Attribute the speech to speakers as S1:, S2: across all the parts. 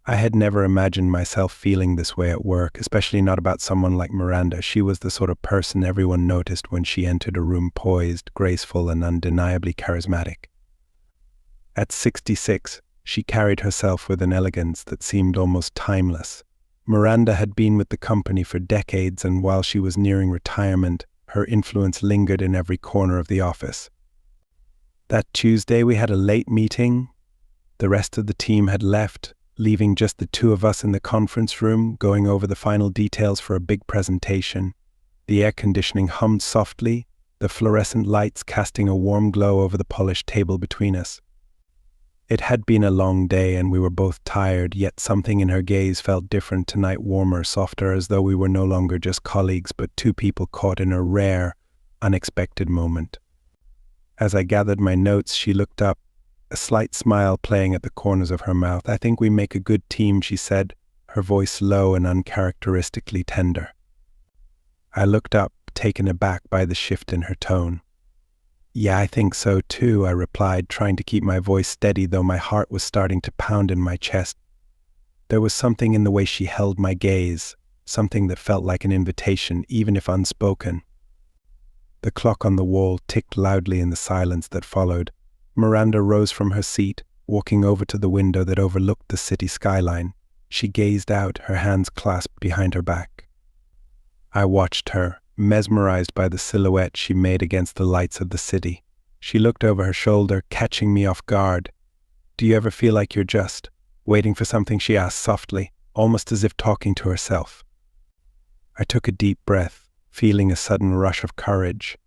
S1: I had never imagined myself feeling this way at work, especially not about someone like Miranda. She was the sort of person everyone noticed when she entered a room, poised, graceful, and undeniably charismatic. At 66, she carried herself with an elegance that seemed almost timeless. Miranda had been with the company for decades, and while she was nearing retirement, her influence lingered in every corner of the office. That Tuesday, we had a late meeting. The rest of the team had left, leaving just the two of us in the conference room, going over the final details for a big presentation. The air conditioning hummed softly, the fluorescent lights casting a warm glow over the polished table between us. It had been a long day and we were both tired, yet something in her gaze felt different tonight, warmer, softer, as though we were no longer just colleagues, but two people caught in a rare, unexpected moment. As I gathered my notes, she looked up, a slight smile playing at the corners of her mouth. "I think we make a good team," she said, her voice low and uncharacteristically tender. I looked up, taken aback by the shift in her tone. "Yeah, I think so too," I replied, trying to keep my voice steady, though my heart was starting to pound in my chest. There was something in the way she held my gaze, something that felt like an invitation, even if unspoken. The clock on the wall ticked loudly in the silence that followed. Miranda rose from her seat, walking over to the window that overlooked the city skyline. She gazed out, her hands clasped behind her back. I watched her, mesmerized by the silhouette she made against the lights of the city. She looked over her shoulder, catching me off guard. "Do you ever feel like you're just waiting for something?" she asked softly, almost as if talking to herself. I took a deep breath, feeling a sudden rush of courage.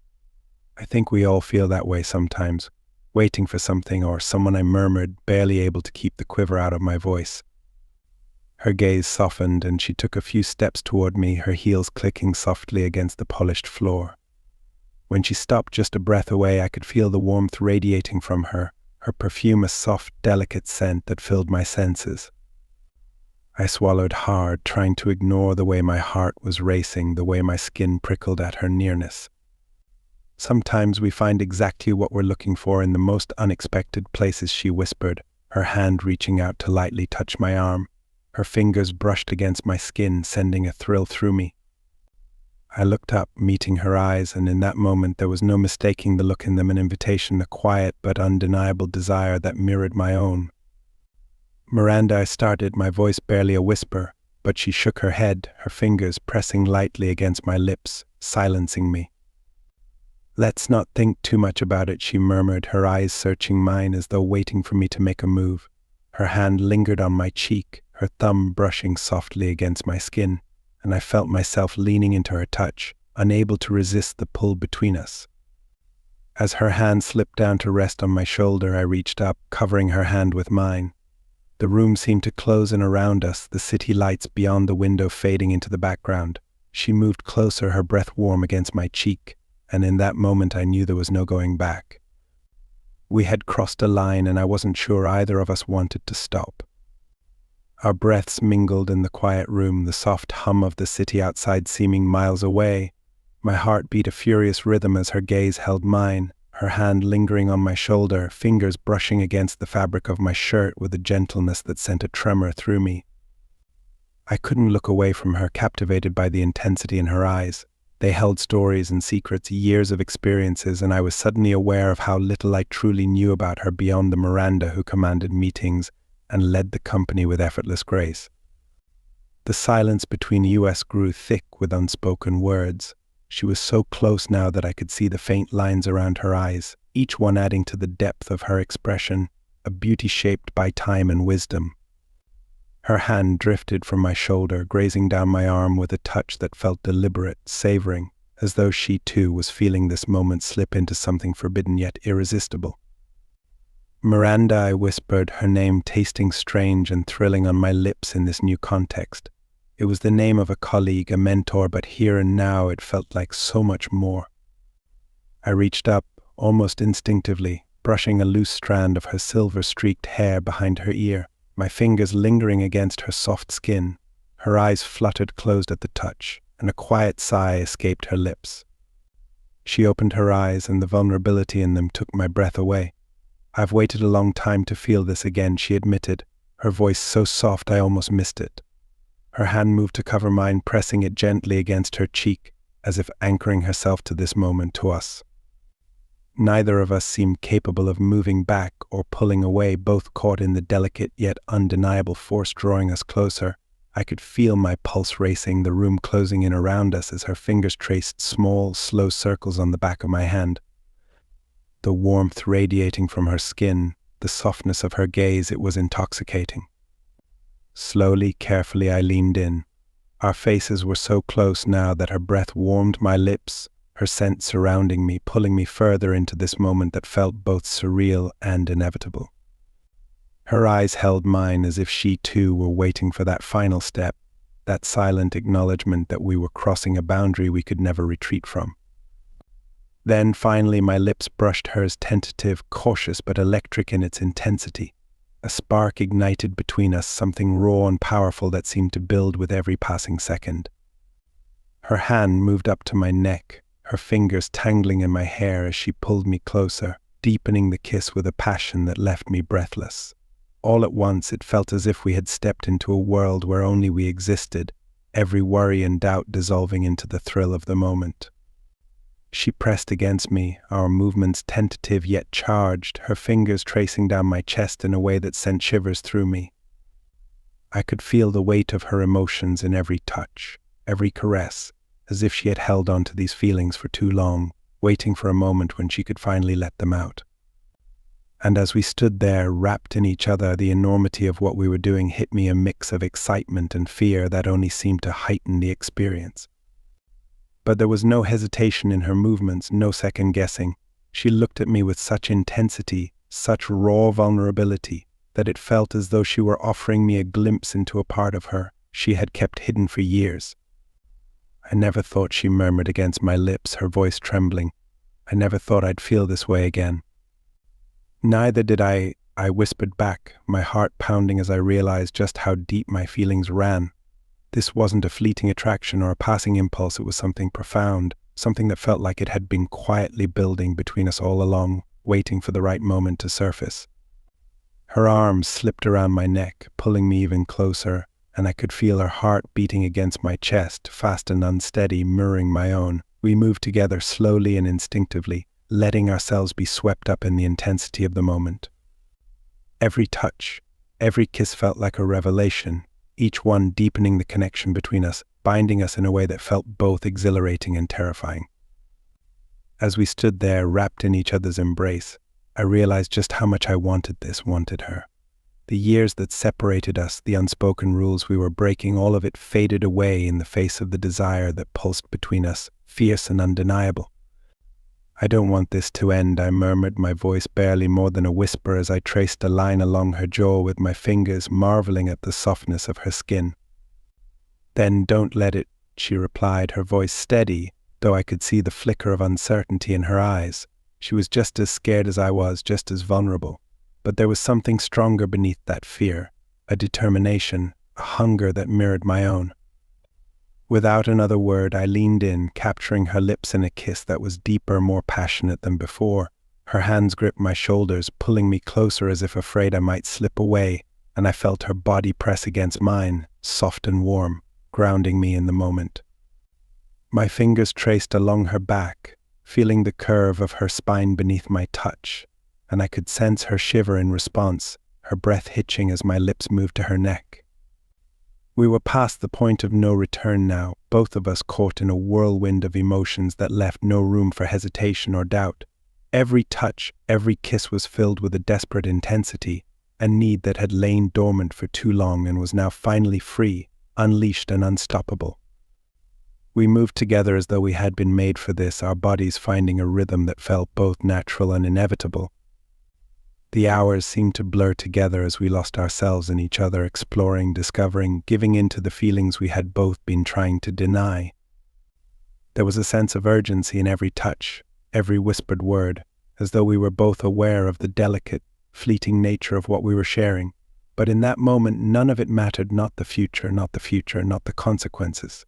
S1: "I think we all feel that way sometimes, waiting for something or someone," I murmured, barely able to keep the quiver out of my voice. Her gaze softened and she took a few steps toward me, her heels clicking softly against the polished floor. When she stopped just a breath away, I could feel the warmth radiating from her, her perfume a soft, delicate scent that filled my senses. I swallowed hard, trying to ignore the way my heart was racing, the way my skin prickled at her nearness. "Sometimes we find exactly what we're looking for in the most unexpected places," she whispered, her hand reaching out to lightly touch my arm. Her fingers brushed against my skin, sending a thrill through me. I looked up, meeting her eyes, and in that moment there was no mistaking the look in them, an invitation, a quiet but undeniable desire that mirrored my own. "Miranda," I started, my voice barely a whisper, but she shook her head, her fingers pressing lightly against my lips, silencing me. "Let's not think too much about it," she murmured, her eyes searching mine as though waiting for me to make a move. Her hand lingered on my cheek, her thumb brushing softly against my skin, and I felt myself leaning into her touch, unable to resist the pull between us. As her hand slipped down to rest on my shoulder, I reached up, covering her hand with mine. The room seemed to close in around us, the city lights beyond the window fading into the background. She moved closer, her breath warm against my cheek, and in that moment I knew there was no going back. We had crossed a line, and I wasn't sure either of us wanted to stop. Our breaths mingled in the quiet room, the soft hum of the city outside seeming miles away. My heart beat a furious rhythm as her gaze held mine, her hand lingering on my shoulder, fingers brushing against the fabric of my shirt with a gentleness that sent a tremor through me. I couldn't look away from her, captivated by the intensity in her eyes. They held stories and secrets, years of experiences, and I was suddenly aware of how little I truly knew about her beyond the Miranda who commanded meetings and led the company with effortless grace. The silence between us grew thick with unspoken words. She was so close now that I could see the faint lines around her eyes, each one adding to the depth of her expression, a beauty shaped by time and wisdom. Her hand drifted from my shoulder, grazing down my arm with a touch that felt deliberate, savoring, as though she too was feeling this moment slip into something forbidden yet irresistible. "Miranda," I whispered, her name tasting strange and thrilling on my lips in this new context. It was the name of a colleague, a mentor, but here and now it felt like so much more. I reached up, almost instinctively, brushing a loose strand of her silver-streaked hair behind her ear, my fingers lingering against her soft skin. Her eyes fluttered closed at the touch, and a quiet sigh escaped her lips. She opened her eyes, and the vulnerability in them took my breath away. "I've waited a long time to feel this again," she admitted, her voice so soft I almost missed it. Her hand moved to cover mine, pressing it gently against her cheek, as if anchoring herself to this moment, to us. Neither of us seemed capable of moving back or pulling away, both caught in the delicate yet undeniable force drawing us closer. I could feel my pulse racing, the room closing in around us as her fingers traced small, slow circles on the back of my hand. The warmth radiating from her skin, the softness of her gaze, it was intoxicating. Slowly, carefully, I leaned in. Our faces were so close now that her breath warmed my lips, her scent surrounding me, pulling me further into this moment that felt both surreal and inevitable. Her eyes held mine as if she too were waiting for that final step, that silent acknowledgement that we were crossing a boundary we could never retreat from. Then, finally, my lips brushed hers, tentative, cautious, but electric in its intensity. A spark ignited between us, something raw and powerful that seemed to build with every passing second. Her hand moved up to my neck, her fingers tangling in my hair as she pulled me closer, deepening the kiss with a passion that left me breathless. All at once, it felt as if we had stepped into a world where only we existed, every worry and doubt dissolving into the thrill of the moment. She pressed against me, our movements tentative yet charged, her fingers tracing down my chest in a way that sent shivers through me. I could feel the weight of her emotions in every touch, every caress, as if she had held on to these feelings for too long, waiting for a moment when she could finally let them out. And as we stood there, wrapped in each other, the enormity of what we were doing hit me, a mix of excitement and fear that only seemed to heighten the experience. But there was no hesitation in her movements, no second guessing. She looked at me with such intensity, such raw vulnerability, that it felt as though she were offering me a glimpse into a part of her she had kept hidden for years. "I never thought," she murmured against my lips, her voice trembling. "I never thought I'd feel this way again." "Neither did I whispered back, my heart pounding as I realized just how deep my feelings ran. This wasn't a fleeting attraction or a passing impulse, it was something profound, something that felt like it had been quietly building between us all along, waiting for the right moment to surface. Her arms slipped around my neck, pulling me even closer, and I could feel her heart beating against my chest, fast and unsteady, mirroring my own. We moved together slowly and instinctively, letting ourselves be swept up in the intensity of the moment. Every touch, every kiss felt like a revelation, each one deepening the connection between us, binding us in a way that felt both exhilarating and terrifying. As we stood there, wrapped in each other's embrace, I realized just how much I wanted this, wanted her. The years that separated us, the unspoken rules we were breaking, all of it faded away in the face of the desire that pulsed between us, fierce and undeniable. "I don't want this to end," I murmured, my voice barely more than a whisper as I traced a line along her jaw with my fingers, marveling at the softness of her skin. "Then don't let it," she replied, her voice steady, though I could see the flicker of uncertainty in her eyes. She was just as scared as I was, just as vulnerable. But there was something stronger beneath that fear, a determination, a hunger that mirrored my own. Without another word, I leaned in, capturing her lips in a kiss that was deeper, more passionate than before. Her hands gripped my shoulders, pulling me closer as if afraid I might slip away, and I felt her body press against mine, soft and warm, grounding me in the moment. My fingers traced along her back, feeling the curve of her spine beneath my touch, and I could sense her shiver in response, her breath hitching as my lips moved to her neck. We were past the point of no return now, both of us caught in a whirlwind of emotions that left no room for hesitation or doubt. Every touch, every kiss was filled with a desperate intensity, a need that had lain dormant for too long and was now finally free, unleashed and unstoppable. We moved together as though we had been made for this, our bodies finding a rhythm that felt both natural and inevitable. The hours seemed to blur together as we lost ourselves in each other, exploring, discovering, giving in to the feelings we had both been trying to deny. There was a sense of urgency in every touch, every whispered word, as though we were both aware of the delicate, fleeting nature of what we were sharing. But in that moment, none of it mattered, not the future, not the consequences.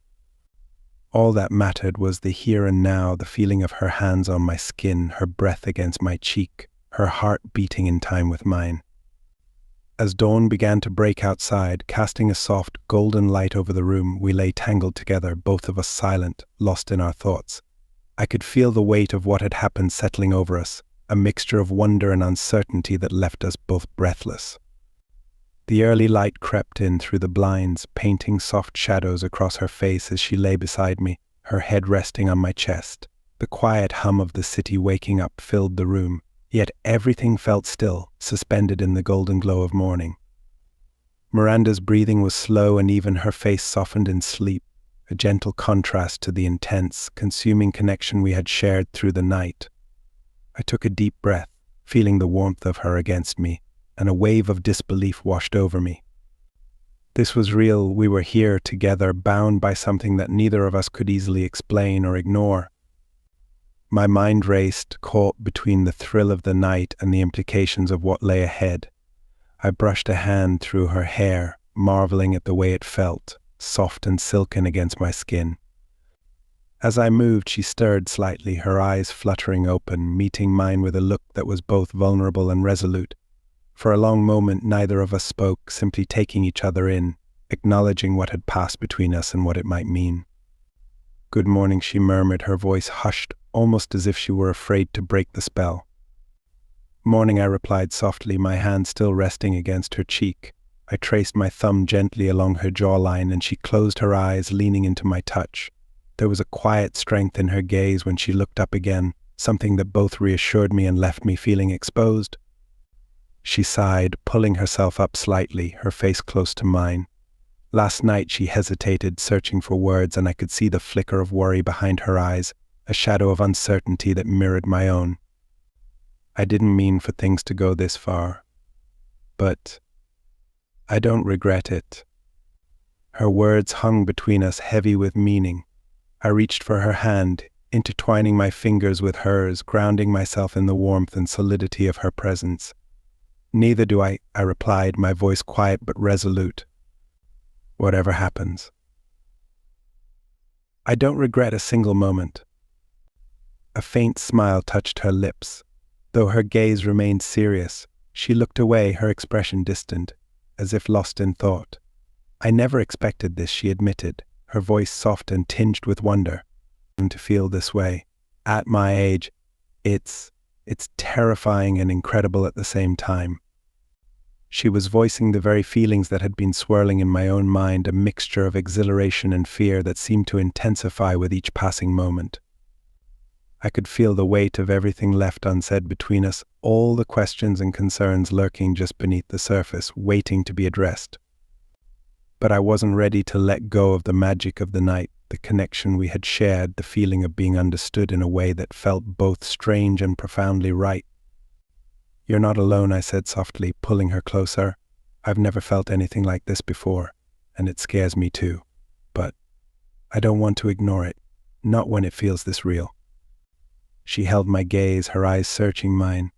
S1: All that mattered was the here and now, the feeling of her hands on my skin, her breath against my cheek, her heart beating in time with mine. As dawn began to break outside, casting a soft, golden light over the room, we lay tangled together, both of us silent, lost in our thoughts. I could feel the weight of what had happened settling over us, a mixture of wonder and uncertainty that left us both breathless. The early light crept in through the blinds, painting soft shadows across her face as she lay beside me, her head resting on my chest. The quiet hum of the city waking up filled the room, yet everything felt still, suspended in the golden glow of morning. Miranda's breathing was slow and even her face softened in sleep, a gentle contrast to the intense, consuming connection we had shared through the night. I took a deep breath, feeling the warmth of her against me, and a wave of disbelief washed over me. This was real. We were here together, bound by something that neither of us could easily explain or ignore. My mind raced, caught between the thrill of the night and the implications of what lay ahead. I brushed a hand through her hair, marveling at the way it felt, soft and silken against my skin. As I moved, she stirred slightly, her eyes fluttering open, meeting mine with a look that was both vulnerable and resolute. For a long moment, neither of us spoke, simply taking each other in, acknowledging what had passed between us and what it might mean. "Good morning," she murmured, her voice hushed, almost as if she were afraid to break the spell. "Morning," I replied softly, my hand still resting against her cheek. I traced my thumb gently along her jawline, and she closed her eyes, leaning into my touch. There was a quiet strength in her gaze when she looked up again, something that both reassured me and left me feeling exposed. She sighed, pulling herself up slightly, her face close to mine. Last night she hesitated, searching for words, and I could see the flicker of worry behind her eyes, a shadow of uncertainty that mirrored my own. "I didn't mean for things to go this far, but I don't regret it." Her words hung between us, heavy with meaning. I reached for her hand, intertwining my fingers with hers, grounding myself in the warmth and solidity of her presence. "Neither do I," I replied, my voice quiet but resolute. "Whatever happens, I don't regret a single moment." A faint smile touched her lips. Though her gaze remained serious, she looked away, her expression distant, as if lost in thought. "I never expected this," she admitted, her voice soft and tinged with wonder. "To feel this way, at my age, it's terrifying and incredible at the same time." She was voicing the very feelings that had been swirling in my own mind, a mixture of exhilaration and fear that seemed to intensify with each passing moment. I could feel the weight of everything left unsaid between us, all the questions and concerns lurking just beneath the surface, waiting to be addressed. But I wasn't ready to let go of the magic of the night, the connection we had shared, the feeling of being understood in a way that felt both strange and profoundly right. "You're not alone," I said softly, pulling her closer. "I've never felt anything like this before, and it scares me too. But I don't want to ignore it, not when it feels this real." She held my gaze, her eyes searching mine,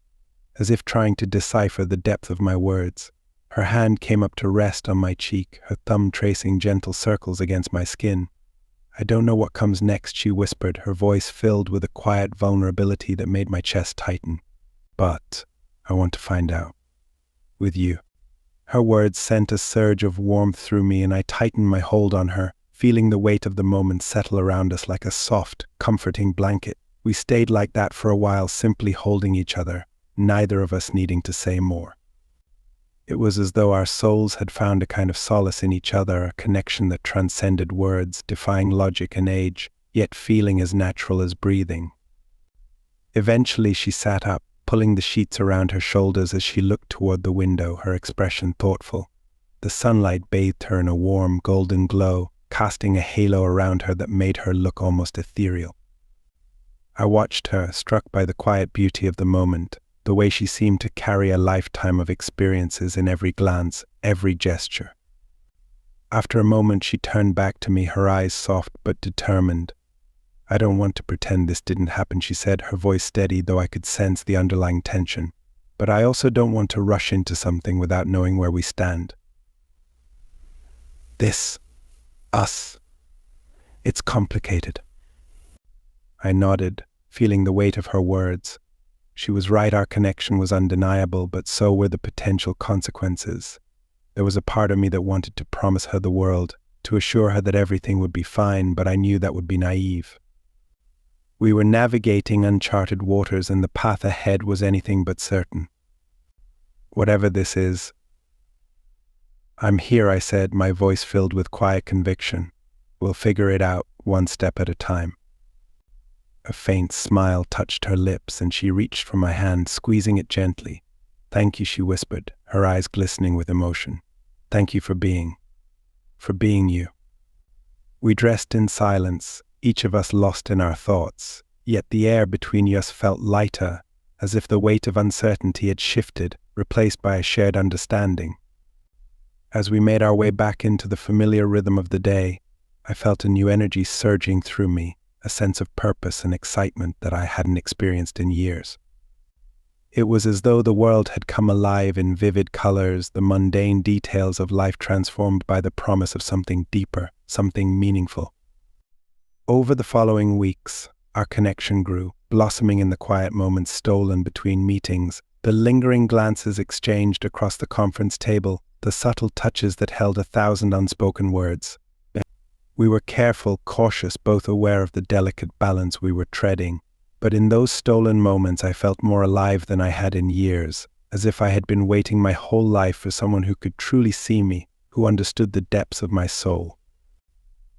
S1: as if trying to decipher the depth of my words. Her hand came up to rest on my cheek, her thumb tracing gentle circles against my skin. "I don't know what comes next," she whispered, her voice filled with a quiet vulnerability that made my chest tighten. "But I want to find out. With you." Her words sent a surge of warmth through me, and I tightened my hold on her, feeling the weight of the moment settle around us like a soft, comforting blanket. We stayed like that for a while, simply holding each other, neither of us needing to say more. It was as though our souls had found a kind of solace in each other, a connection that transcended words, defying logic and age, yet feeling as natural as breathing. Eventually she sat up, pulling the sheets around her shoulders as she looked toward the window, her expression thoughtful. The sunlight bathed her in a warm, golden glow, casting a halo around her that made her look almost ethereal. I watched her, struck by the quiet beauty of the moment, the way she seemed to carry a lifetime of experiences in every glance, every gesture. After a moment, she turned back to me, her eyes soft but determined. "I don't want to pretend this didn't happen," she said, her voice steady, though I could sense the underlying tension. "But I also don't want to rush into something without knowing where we stand. This, us, it's complicated." I nodded, feeling the weight of her words. She was right, our connection was undeniable, but so were the potential consequences. There was a part of me that wanted to promise her the world, to assure her that everything would be fine, but I knew that would be naive. We were navigating uncharted waters, and the path ahead was anything but certain. Whatever this is, I'm here, I said, my voice filled with quiet conviction. We'll figure it out, one step at a time. A faint smile touched her lips, and she reached for my hand, squeezing it gently. Thank you, she whispered, her eyes glistening with emotion. Thank you for being you. We dressed in silence, each of us lost in our thoughts, yet the air between us felt lighter, as if the weight of uncertainty had shifted, replaced by a shared understanding. As we made our way back into the familiar rhythm of the day, I felt a new energy surging through me, a sense of purpose and excitement that I hadn't experienced in years. It was as though the world had come alive in vivid colors, the mundane details of life transformed by the promise of something deeper, something meaningful. Over the following weeks, our connection grew, blossoming in the quiet moments stolen between meetings, the lingering glances exchanged across the conference table, the subtle touches that held 1,000 unspoken words. We were careful, cautious, both aware of the delicate balance we were treading. But in those stolen moments I felt more alive than I had in years, as if I had been waiting my whole life for someone who could truly see me, who understood the depths of my soul.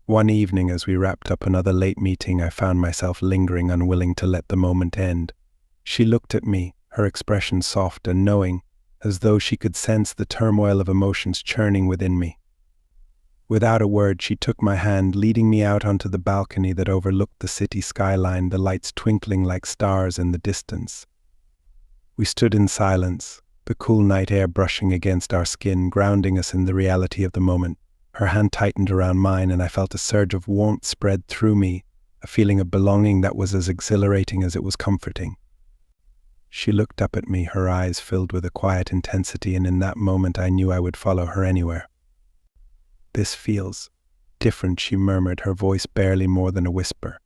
S1: One evening, as we wrapped up another late meeting, I found myself lingering, unwilling to let the moment end. She looked at me, her expression soft and knowing, as though she could sense the turmoil of emotions churning within me. Without a word, she took my hand, leading me out onto the balcony that overlooked the city skyline, the lights twinkling like stars in the distance. We stood in silence, the cool night air brushing against our skin, grounding us in the reality of the moment. Her hand tightened around mine, and I felt a surge of warmth spread through me, a feeling of belonging that was as exhilarating as it was comforting. She looked up at me, her eyes filled with a quiet intensity, and in that moment I knew I would follow her anywhere. This feels different, she murmured, her voice barely more than a whisper.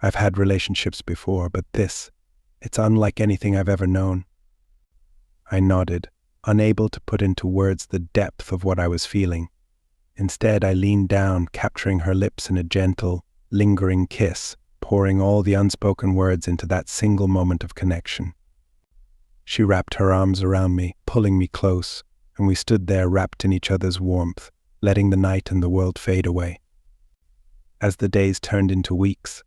S1: I've had relationships before, but it's unlike anything I've ever known. I nodded, unable to put into words the depth of what I was feeling. Instead, I leaned down, capturing her lips in a gentle, lingering kiss, pouring all the unspoken words into that single moment of connection. She wrapped her arms around me, pulling me close, and we stood there wrapped in each other's warmth, letting the night and the world fade away. As the days turned into weeks,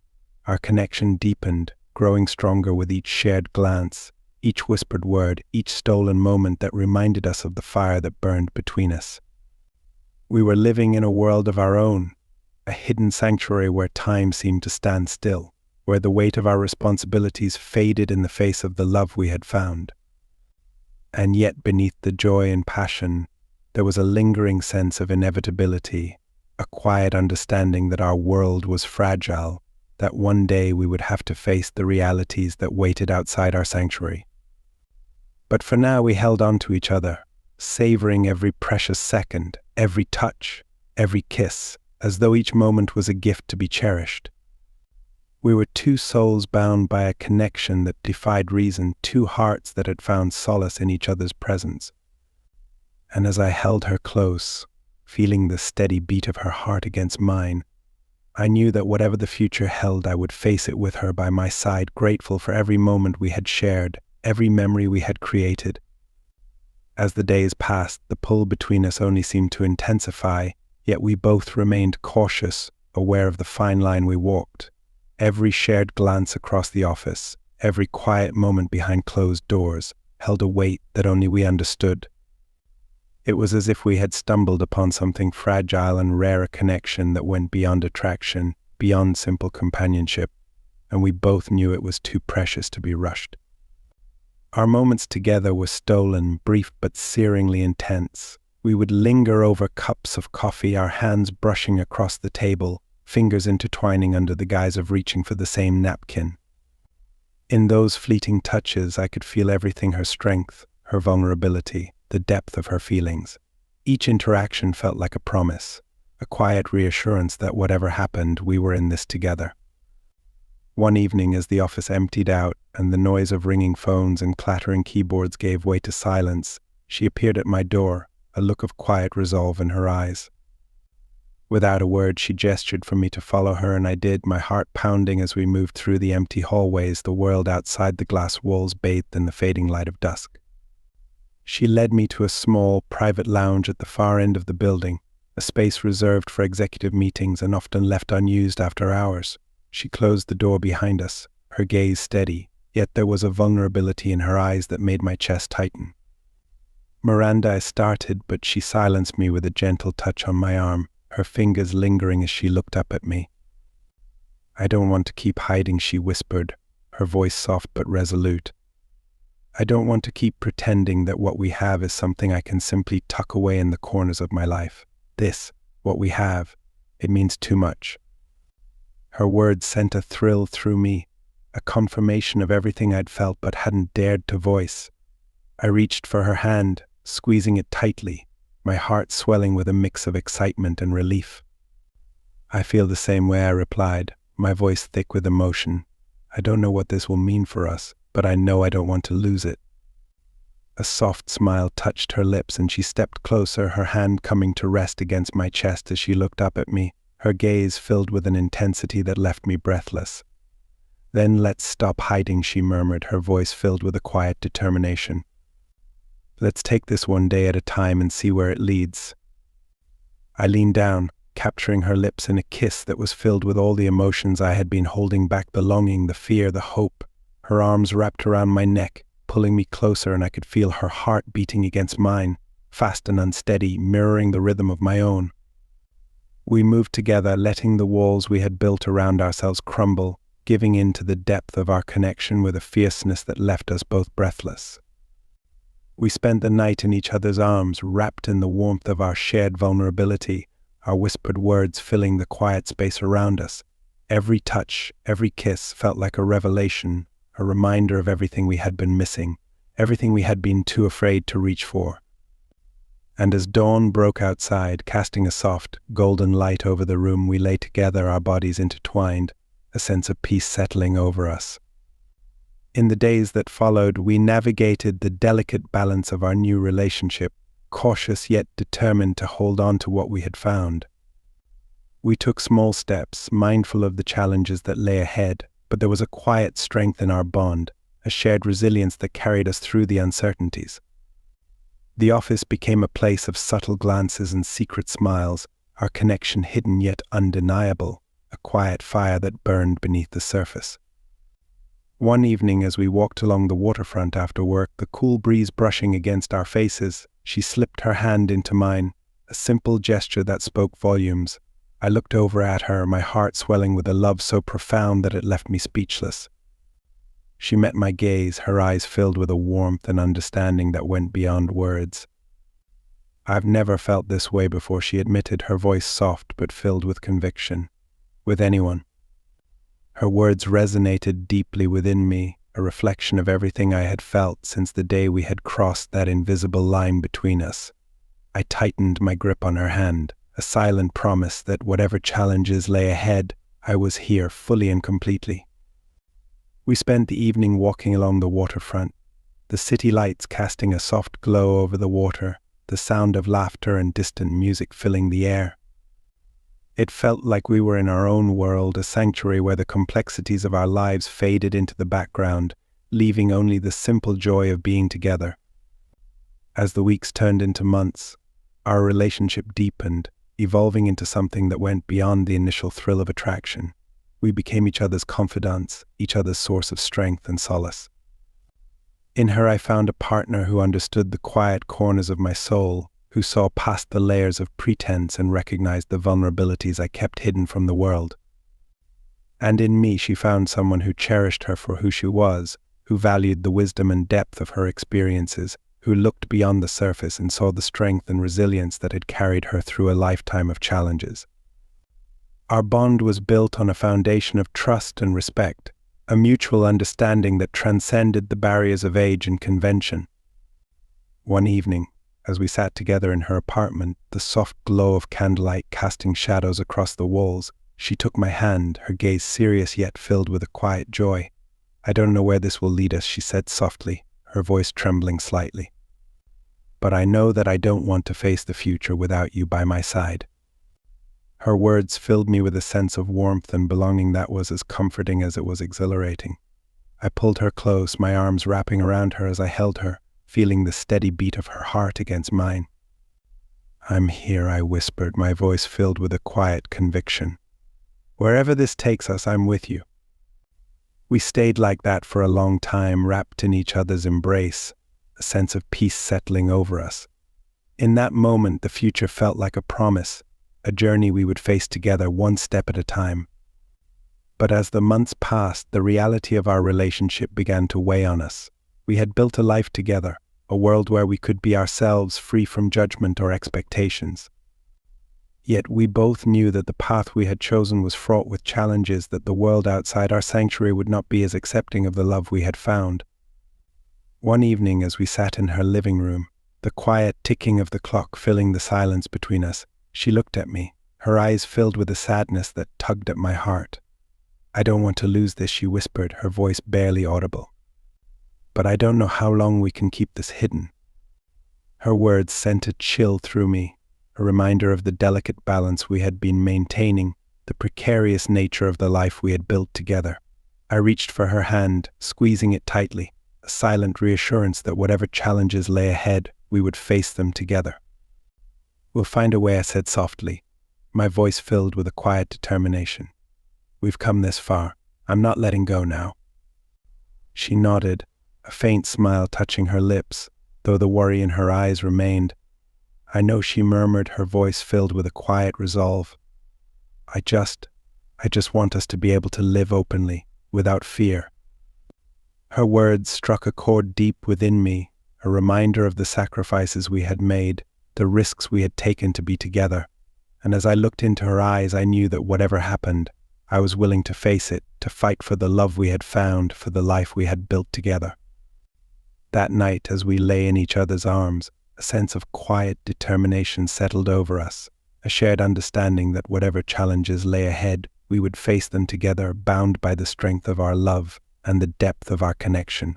S1: our connection deepened, growing stronger with each shared glance, each whispered word, each stolen moment that reminded us of the fire that burned between us. We were living in a world of our own, a hidden sanctuary where time seemed to stand still, where the weight of our responsibilities faded in the face of the love we had found. And yet beneath the joy and passion, there was a lingering sense of inevitability, a quiet understanding that our world was fragile, that one day we would have to face the realities that waited outside our sanctuary. But for now we held on to each other, savoring every precious second, every touch, every kiss, as though each moment was a gift to be cherished. We were two souls bound by a connection that defied reason, two hearts that had found solace in each other's presence. And as I held her close, feeling the steady beat of her heart against mine, I knew that whatever the future held, I would face it with her by my side, grateful for every moment we had shared, every memory we had created. As the days passed, the pull between us only seemed to intensify, yet we both remained cautious, aware of the fine line we walked. Every shared glance across the office, every quiet moment behind closed doors, held a weight that only we understood. It was as if we had stumbled upon something fragile and rare, a connection that went beyond attraction, beyond simple companionship, and we both knew it was too precious to be rushed. Our moments together were stolen, brief but searingly intense. We would linger over cups of coffee, our hands brushing across the table, fingers intertwining under the guise of reaching for the same napkin. In those fleeting touches, I could feel everything: her strength, her vulnerability, the depth of her feelings. Each interaction felt like a promise, a quiet reassurance that whatever happened, we were in this together. One evening, as the office emptied out, and the noise of ringing phones and clattering keyboards gave way to silence, she appeared at my door, a look of quiet resolve in her eyes. Without a word, she gestured for me to follow her, and I did, my heart pounding as we moved through the empty hallways, the world outside the glass walls bathed in the fading light of dusk. She led me to a small, private lounge at the far end of the building, a space reserved for executive meetings and often left unused after hours. She closed the door behind us, her gaze steady, yet there was a vulnerability in her eyes that made my chest tighten. "Miranda," I started, but she silenced me with a gentle touch on my arm, her fingers lingering as she looked up at me. "I don't want to keep hiding," she whispered, her voice soft but resolute. "I don't want to keep pretending that what we have is something I can simply tuck away in the corners of my life. This, what we have, it means too much." Her words sent a thrill through me, a confirmation of everything I'd felt but hadn't dared to voice. I reached for her hand, squeezing it tightly, my heart swelling with a mix of excitement and relief. "I feel the same way," I replied, my voice thick with emotion. "I don't know what this will mean for us, but I know I don't want to lose it." A soft smile touched her lips and she stepped closer, her hand coming to rest against my chest as she looked up at me, her gaze filled with an intensity that left me breathless. "Then let's stop hiding," she murmured, her voice filled with a quiet determination. "Let's take this one day at a time and see where it leads." I leaned down, capturing her lips in a kiss that was filled with all the emotions I had been holding back, the longing, the fear, the hope. Her arms wrapped around my neck, pulling me closer, and I could feel her heart beating against mine, fast and unsteady, mirroring the rhythm of my own. We moved together, letting the walls we had built around ourselves crumble, giving in to the depth of our connection with a fierceness that left us both breathless. We spent the night in each other's arms, wrapped in the warmth of our shared vulnerability, our whispered words filling the quiet space around us. Every touch, every kiss felt like a revelation, a reminder of everything we had been missing, everything we had been too afraid to reach for. And as dawn broke outside, casting a soft, golden light over the room, we lay together, our bodies intertwined, a sense of peace settling over us. In the days that followed, we navigated the delicate balance of our new relationship, cautious yet determined to hold on to what we had found. We took small steps, mindful of the challenges that lay ahead, but there was a quiet strength in our bond, a shared resilience that carried us through the uncertainties. The office became a place of subtle glances and secret smiles, our connection hidden yet undeniable, a quiet fire that burned beneath the surface. One evening, as we walked along the waterfront after work, the cool breeze brushing against our faces, she slipped her hand into mine, a simple gesture that spoke volumes. I looked over at her, my heart swelling with a love so profound that it left me speechless. She met my gaze, her eyes filled with a warmth and understanding that went beyond words. "I've never felt this way before," she admitted, her voice soft but filled with conviction. "With anyone." Her words resonated deeply within me, a reflection of everything I had felt since the day we had crossed that invisible line between us. I tightened my grip on her hand, a silent promise that whatever challenges lay ahead, I was here fully and completely. We spent the evening walking along the waterfront, the city lights casting a soft glow over the water, the sound of laughter and distant music filling the air. It felt like we were in our own world, a sanctuary where the complexities of our lives faded into the background, leaving only the simple joy of being together. As the weeks turned into months, our relationship deepened, evolving into something that went beyond the initial thrill of attraction. We became each other's confidants, each other's source of strength and solace. In her, I found a partner who understood the quiet corners of my soul, who saw past the layers of pretense and recognized the vulnerabilities I kept hidden from the world. And in me, she found someone who cherished her for who she was, who valued the wisdom and depth of her experiences, who looked beyond the surface and saw the strength and resilience that had carried her through a lifetime of challenges. Our bond was built on a foundation of trust and respect, a mutual understanding that transcended the barriers of age and convention. One evening, as we sat together in her apartment, the soft glow of candlelight casting shadows across the walls, she took my hand, her gaze serious yet filled with a quiet joy. I don't know where this will lead us, she said softly, her voice trembling slightly. But I know that I don't want to face the future without you by my side. Her words filled me with a sense of warmth and belonging that was as comforting as it was exhilarating. I pulled her close, my arms wrapping around her as I held her, feeling the steady beat of her heart against mine. I'm here, I whispered, my voice filled with a quiet conviction. Wherever this takes us, I'm with you. We stayed like that for a long time, wrapped in each other's embrace, a sense of peace settling over us. In that moment, the future felt like a promise, a journey we would face together one step at a time. But as the months passed, the reality of our relationship began to weigh on us. We had built a life together, a world where we could be ourselves, free from judgment or expectations. Yet we both knew that the path we had chosen was fraught with challenges, that the world outside our sanctuary would not be as accepting of the love we had found. One evening, as we sat in her living room, the quiet ticking of the clock filling the silence between us, she looked at me, her eyes filled with a sadness that tugged at my heart. I don't want to lose this, she whispered, her voice barely audible. But I don't know how long we can keep this hidden. Her words sent a chill through me, a reminder of the delicate balance we had been maintaining, the precarious nature of the life we had built together. I reached for her hand, squeezing it tightly, a silent reassurance that whatever challenges lay ahead, we would face them together. We'll find a way, I said softly, my voice filled with a quiet determination. We've come this far. I'm not letting go now. She nodded, a faint smile touching her lips, though the worry in her eyes remained. I know, she murmured, her voice filled with a quiet resolve. I just want us to be able to live openly, without fear. Her words struck a chord deep within me, a reminder of the sacrifices we had made, the risks we had taken to be together. And as I looked into her eyes, I knew that whatever happened, I was willing to face it, to fight for the love we had found, for the life we had built together. That night, as we lay in each other's arms, a sense of quiet determination settled over us, a shared understanding that whatever challenges lay ahead, we would face them together, bound by the strength of our love and the depth of our connection.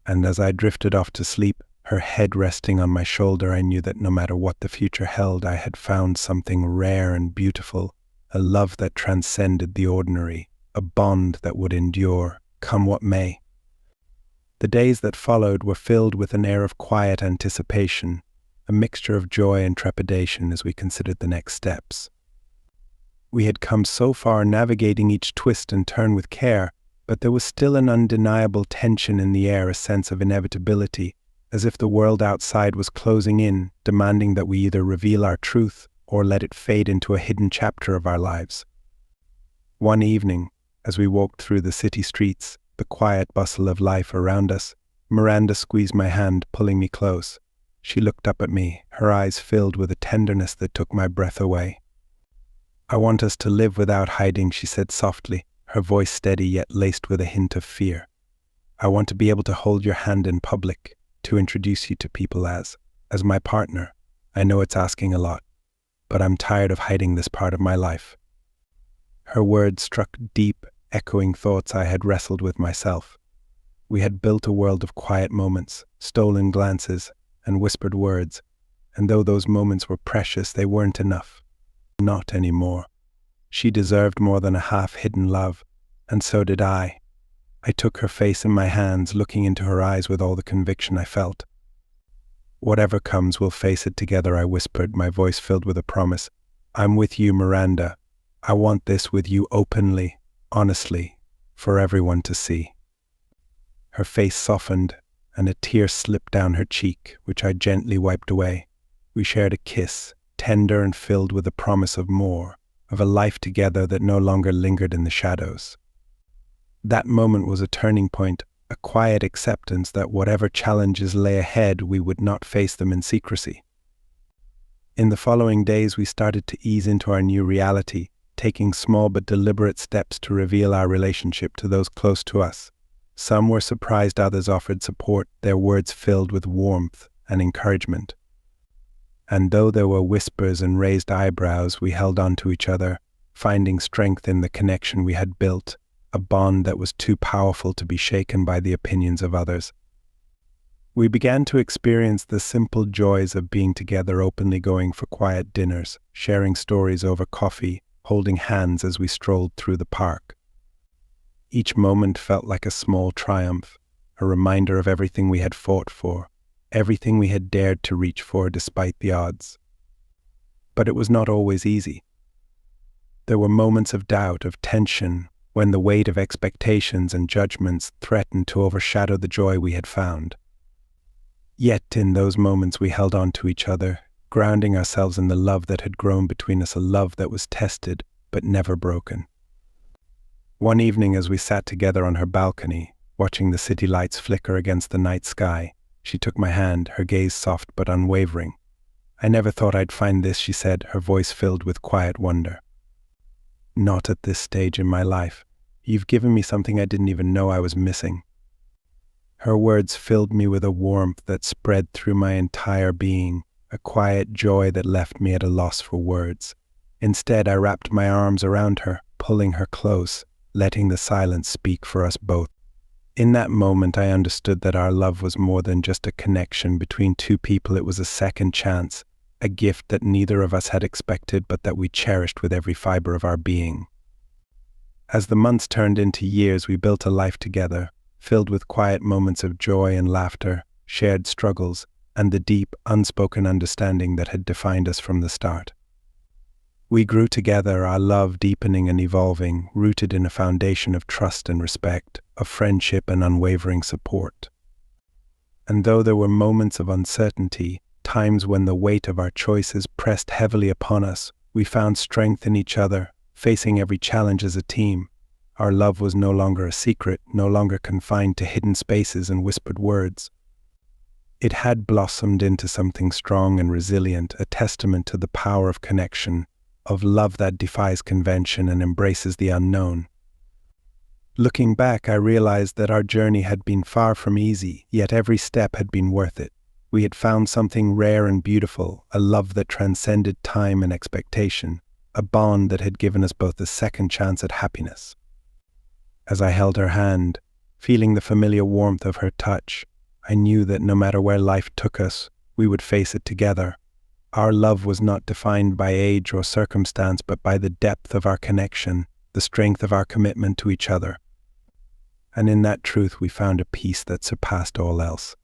S1: And as I drifted off to sleep, her head resting on my shoulder, I knew that no matter what the future held, I had found something rare and beautiful, a love that transcended the ordinary, a bond that would endure, come what may. The days that followed were filled with an air of quiet anticipation, a mixture of joy and trepidation as we considered the next steps. We had come so far, navigating each twist and turn with care, but there was still an undeniable tension in the air, a sense of inevitability, as if the world outside was closing in, demanding that we either reveal our truth or let it fade into a hidden chapter of our lives. One evening, as we walked through the city streets, the quiet bustle of life around us, Miranda squeezed my hand, pulling me close. She looked up at me, her eyes filled with a tenderness that took my breath away. I want us to live without hiding, she said softly, her voice steady yet laced with a hint of fear. I want to be able to hold your hand in public, to introduce you to people as my partner. I know it's asking a lot, but I'm tired of hiding this part of my life. Her words struck deep, echoing thoughts I had wrestled with myself. We had built a world of quiet moments, stolen glances, and whispered words, and though those moments were precious, they weren't enough. Not anymore. She deserved more than a half-hidden love, and so did I. I took her face in my hands, looking into her eyes with all the conviction I felt. Whatever comes, we'll face it together, I whispered, my voice filled with a promise. I'm with you, Miranda. I want this with you openly, honestly, for everyone to see. Her face softened, and a tear slipped down her cheek, which I gently wiped away. We shared a kiss, tender and filled with the promise of more, of a life together that no longer lingered in the shadows. That moment was a turning point, a quiet acceptance that whatever challenges lay ahead, we would not face them in secrecy. In the following days, we started to ease into our new reality, taking small but deliberate steps to reveal our relationship to those close to us. Some were surprised, others offered support, their words filled with warmth and encouragement. And though there were whispers and raised eyebrows, we held on to each other, finding strength in the connection we had built, a bond that was too powerful to be shaken by the opinions of others. We began to experience the simple joys of being together, openly going for quiet dinners, sharing stories over coffee, holding hands as we strolled through the park. Each moment felt like a small triumph, a reminder of everything we had fought for, everything we had dared to reach for despite the odds. But it was not always easy. There were moments of doubt, of tension, when the weight of expectations and judgments threatened to overshadow the joy we had found. Yet in those moments we held on to each other, grounding ourselves in the love that had grown between us, a love that was tested but never broken. One evening, as we sat together on her balcony, watching the city lights flicker against the night sky, she took my hand, her gaze soft but unwavering. "I never thought I'd find this," she said, her voice filled with quiet wonder. "Not at this stage in my life. You've given me something I didn't even know I was missing." Her words filled me with a warmth that spread through my entire being, a quiet joy that left me at a loss for words. Instead, I wrapped my arms around her, pulling her close, letting the silence speak for us both. In that moment, I understood that our love was more than just a connection between two people. It was a second chance, a gift that neither of us had expected, but that we cherished with every fiber of our being. As the months turned into years, we built a life together, filled with quiet moments of joy and laughter, shared struggles, and the deep, unspoken understanding that had defined us from the start. We grew together, our love deepening and evolving, rooted in a foundation of trust and respect, of friendship and unwavering support. And though there were moments of uncertainty, times when the weight of our choices pressed heavily upon us, we found strength in each other, facing every challenge as a team. Our love was no longer a secret, no longer confined to hidden spaces and whispered words. It had blossomed into something strong and resilient, a testament to the power of connection, of love that defies convention and embraces the unknown. Looking back, I realized that our journey had been far from easy, yet every step had been worth it. We had found something rare and beautiful, a love that transcended time and expectation, a bond that had given us both a second chance at happiness. As I held her hand, feeling the familiar warmth of her touch, I knew that no matter where life took us, we would face it together. Our love was not defined by age or circumstance, but by the depth of our connection, the strength of our commitment to each other. And in that truth we found a peace that surpassed all else.